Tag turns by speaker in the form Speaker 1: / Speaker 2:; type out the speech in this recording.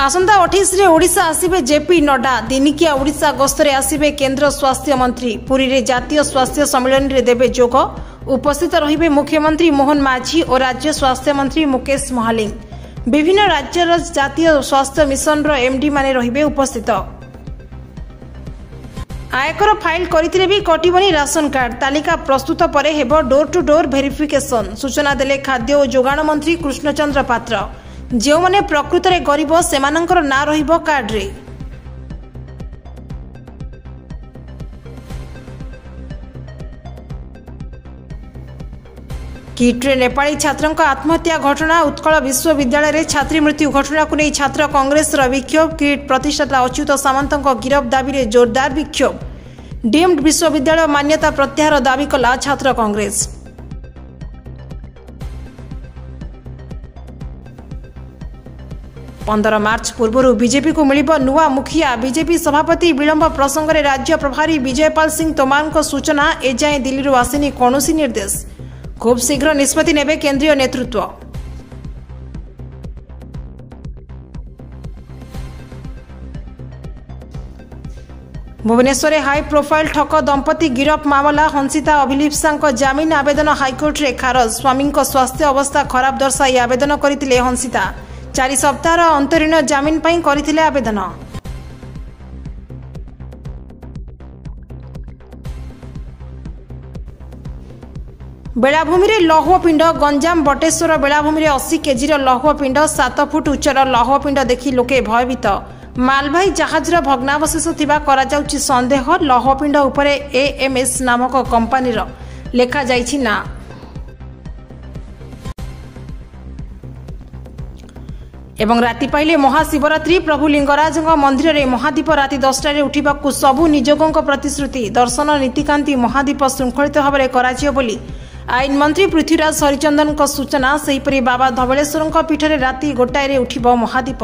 Speaker 1: आसंता 28 रे ओडिशा आसिबे जेपी नड्डा। दिनिकिया ओडिशा गस्तरे आसिबे केंद्र स्वास्थ्य मंत्री। पुरी रे जातीय स्वास्थ्य सम्मेलन रे देबे जोग। उपस्थित रहिबे मुख्यमंत्री मोहन माझी और राज्य स्वास्थ्य मंत्री मुकेश महालिंग। विभिन्न राज्यर जातीय स्वास्थ्य मिशन रो एमडी माने रहिबे उपस्थित। आयकर फाइल करथिले भी कटिबनी राशन कार्ड। तालिका प्रस्तुत परे हेबो डोर टू डोर वेरिफिकेशन। सूचना देले खाद्य और जोगाण मंत्री कृष्णचंद्र पात्र। जो माने प्रकृत रे गरीब सेमानंकर ना रहिबो कार्ड रे। किट्रे नेपाली छात्रंक आत्महत्या घटना। उत्कल विश्वविद्यालय रे छात्री मृत्यु घटना को नहीं छात्र कांग्रेस विक्षोभ। किट प्रतिष्ठाता अच्युत सामंतक गिरफ दाबी रे जोरदार विक्षोभ। डीम्ड विश्वविद्यालय मान्यता प्रत्याहार दाबी कला छात्र कांग्रेस। 15 मार्च पूर्व बीजेपी को मिलिबो नुआ मुखिया। बीजेपी सभापति विलंब प्रसंग में राज्य प्रभारी विजयपाल सिंह तोमार सूचना। एजाए दिल्ली आसिनी कौनसी निर्देश। खूब शीघ्र निष्पत्ति नेबे केंद्रीय नेतृत्व। भुवनेश्वर हाई प्रोफाइल ठक दंपति गिरफ मामला। हंसिता अभिलिप्सा जामिन आवेदन हाइकोर्ट रे खारज। स्वामी स्वास्थ्य अवस्था खराब दर्शाई आवेदन करथिले हंसिता। 4 सप्ताह अंतरीण जामिन पाई करथिले आवेदन। बेलाभूमि लौहपिंड। गंजाम बटेश्वर बेलाभूमि 80 केजी लौहपिंड। 7 फुट उच्चर लौहपिंड देखि लोके भयभीत। मालवाही जहाजर भग्नावशेष थिबा करा जाउछि संदेह। लौहपिंड उपरे एएमएस नामक कंपानीर लेखा जाइछि ना। एवं राति पाइले महाशिवरात्रि। प्रभु लिंगराज मंदिर में महादीप राति 10 उठा सबू निजोगों प्रतिश्रुति। दर्शन नीतिकांति महादीप श्रृंखलित भाव में कराजियो बोली आईन मंत्री पृथ्वीराज हरिचंदन सूचना। सेहीपरि बाबा धवलेश्वर पीठरे राति 1 उठिब महादीप।